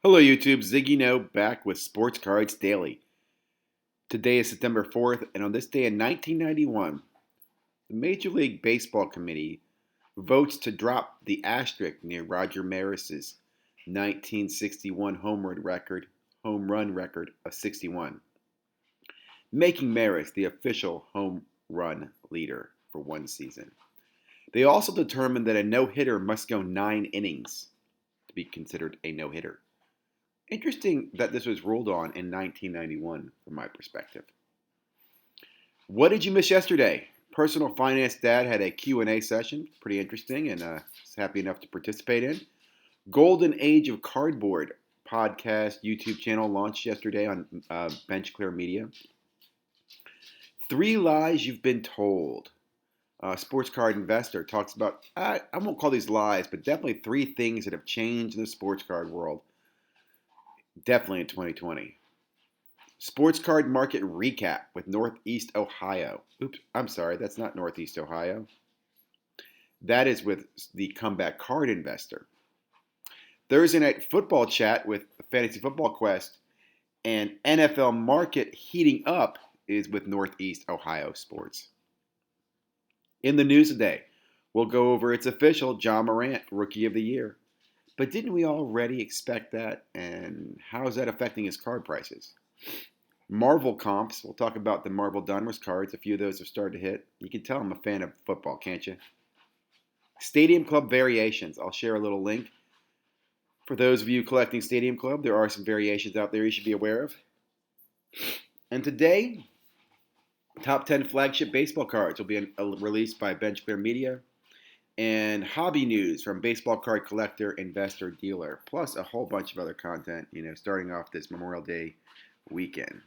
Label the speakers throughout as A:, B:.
A: Hello YouTube, ZiggyNo back with Sports Cards Daily. Today is September 4th, and on this day in 1991, the Major League Baseball Committee votes to drop the asterisk near Roger Maris's 1961 home run record of 61, making Maris the official home run leader for one season. They also determined that a no-hitter must go 9 innings to be considered a no-hitter. Interesting that this was ruled on in 1991 from my perspective. What did you miss yesterday? Personal Finance Dad had a Q&A session, pretty interesting, and was happy enough to participate in. Golden Age of Cardboard podcast YouTube channel launched yesterday on Bench Clear Media. 3 lies you've been told. Sports Card Investor talks about, I won't call these lies, but definitely 3 things that have changed in the sports card world. Definitely in 2020. Sports card market recap with Northeast Ohio. Oops, I'm sorry, that's not Northeast Ohio. That is with the Comeback Card Investor. Thursday night football chat with Fantasy Football Quest, and NFL market heating up is with Northeast Ohio Sports. In the news today, we'll go over it's official, Ja Morant, Rookie of the Year. But didn't we already expect that? And how is that affecting his card prices? Marvel comps. We'll talk about the Marvel Donruss cards. A few of those have started to hit. You can tell I'm a fan of football, can't you? Stadium Club variations. I'll share a little link. For those of you collecting Stadium Club, there are some variations out there you should be aware of. And today, top 10 flagship baseball cards will be released by Bench Clear Media. And hobby news from baseball card collector, investor, dealer, plus a whole bunch of other content, starting off this Memorial Day weekend.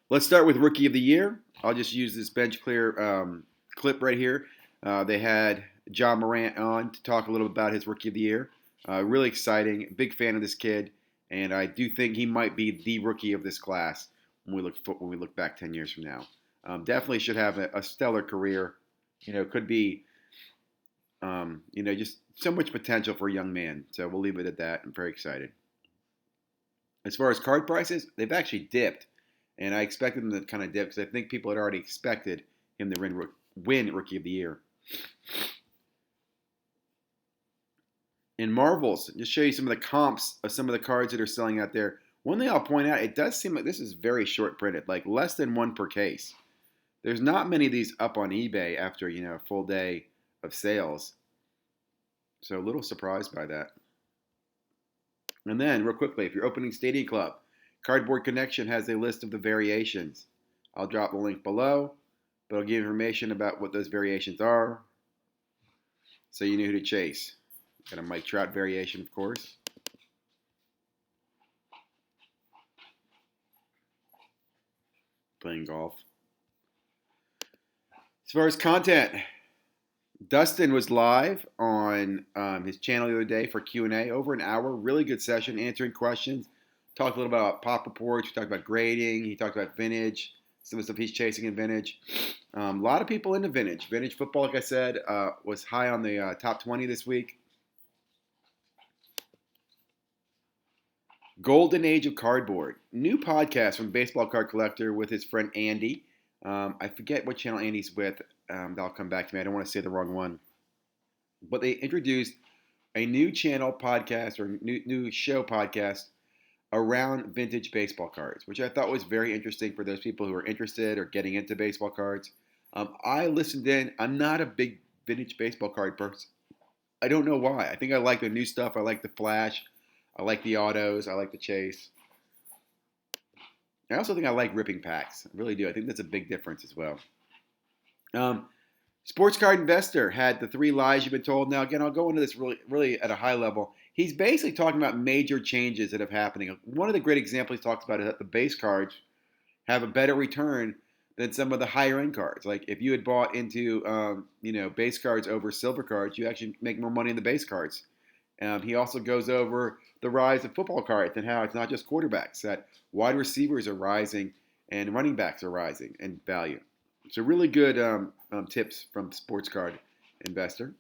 A: Let's start with Rookie of the Year. I'll just use this Bench Clear clip right here. They had Ja Morant on to talk a little bit about his Rookie of the Year. Really exciting. Big fan of this kid, and I do think he might be the rookie of this class when we look back 10 years from now. Definitely should have a stellar career. Could be, just so much potential for a young man. So we'll leave it at that. I'm very excited. As far as card prices, they've actually dipped. And I expected them to kind of dip because I think people had already expected him to win Rookie of the Year. In Marvels, just show you some of the comps of some of the cards that are selling out there. One thing I'll point out, it does seem like this is very short printed, like less than 1 per case. There's not many of these up on eBay after, a full day of sales. So a little surprised by that. And then, real quickly, if you're opening Stadium Club, Cardboard Connection has a list of the variations. I'll drop the link below, but I'll give information about what those variations are so you know who to chase. Got a Mike Trout variation, of course. Playing golf. As far as content, Dustin was live on his channel the other day for Q&A, over an hour. Really good session, answering questions. Talked a little about pop reports. We talked about grading. He talked about vintage, some of the stuff he's chasing in vintage. A lot of people into vintage. Vintage football, like I said, was high on the top 20 this week. Golden Age of Cardboard. New podcast from Baseball Card Collector with his friend Andy. I forget what channel Andy's with. That'll come back to me. I don't want to say the wrong one. But they introduced a new channel podcast or new show podcast around vintage baseball cards, which I thought was very interesting for those people who are interested or getting into baseball cards. I listened in. I'm not a big vintage baseball card person. I don't know why. I think I like the new stuff. I like the flash. I like the autos. I like the chase. I also think I like ripping packs. I really do. I think that's a big difference as well. Sports Card Investor had the 3 lies you've been told. Now, again, I'll go into this really at a high level. He's basically talking about major changes that have happening. One of the great examples he talks about is that the base cards have a better return than some of the higher end cards. Like if you had bought into, base cards over silver cards, you actually make more money in the base cards. He also goes over the rise of football cards and how it's not just quarterbacks, that wide receivers are rising and running backs are rising in value. So really good tips from Sports Card Investor.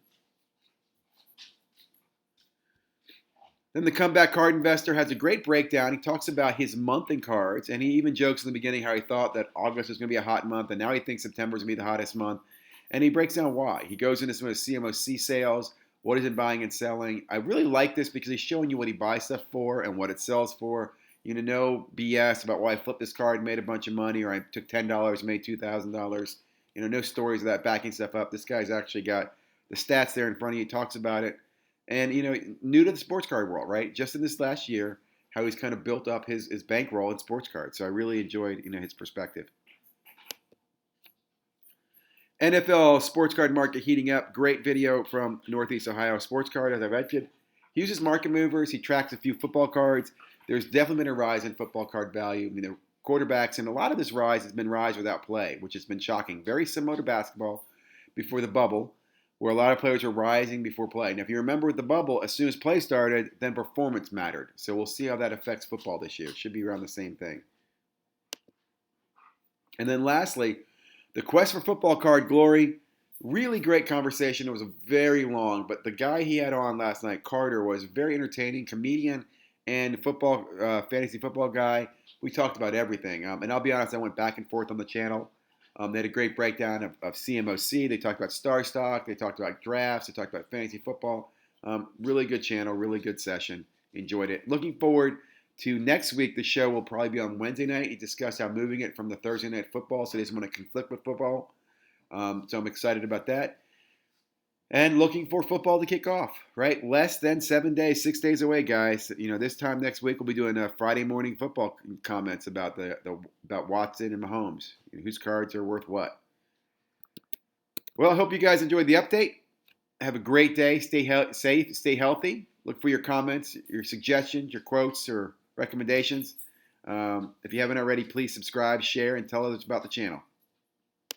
A: Then the comeback card investor has a great breakdown. He talks about his month in cards, and he even jokes in the beginning how he thought that August was going to be a hot month, and now he thinks September is going to be the hottest month. And he breaks down why. He goes into some of the CMOC sales, what he's been buying and selling. I really like this because he's showing you what he buys stuff for and what it sells for. You know, no BS about why I flipped this card and made a bunch of money, or I took $10 and made $2,000. You know, no stories of that backing stuff up. This guy's actually got the stats there in front of you. He talks about it. And, you know, new to the sports card world, right? Just in this last year, how he's kind of built up his bankroll in sports cards. So I really enjoyed, you know, his perspective. NFL sports card market heating up. Great video from Northeast Ohio Sports Card, as I mentioned. He uses market movers. He tracks a few football cards. There's definitely been a rise in football card value. I mean, the quarterbacks, and a lot of this rise has been rise without play, which has been shocking. Very similar to basketball before the bubble, where a lot of players were rising before play. Now, if you remember with the bubble, as soon as play started, then performance mattered. So we'll see how that affects football this year. It should be around the same thing. And then lastly, the quest for football card glory. Really great conversation. It was very long, but the guy he had on last night, Carter, was very entertaining, comedian and football, fantasy football guy. We talked about everything. And I'll be honest, I went back and forth on the channel. They had a great breakdown of CMOC. They talked about Star Stock. They talked about drafts. They talked about fantasy football. Really good channel, really good session. Enjoyed it. Looking forward to next week. The show will probably be on Wednesday night. He discussed how moving it from the Thursday night football, so he doesn't want to conflict with football. So I'm excited about that. And looking for football to kick off, right? Less than 7 days, 6 days away, guys. You know, this time next week we'll be doing Friday morning football comments about about Watson and Mahomes, whose cards are worth what. Well, I hope you guys enjoyed the update. Have a great day. Stay safe. Stay healthy. Look for your comments, your suggestions, your quotes, or recommendations. If you haven't already, please subscribe, share, and tell others about the channel.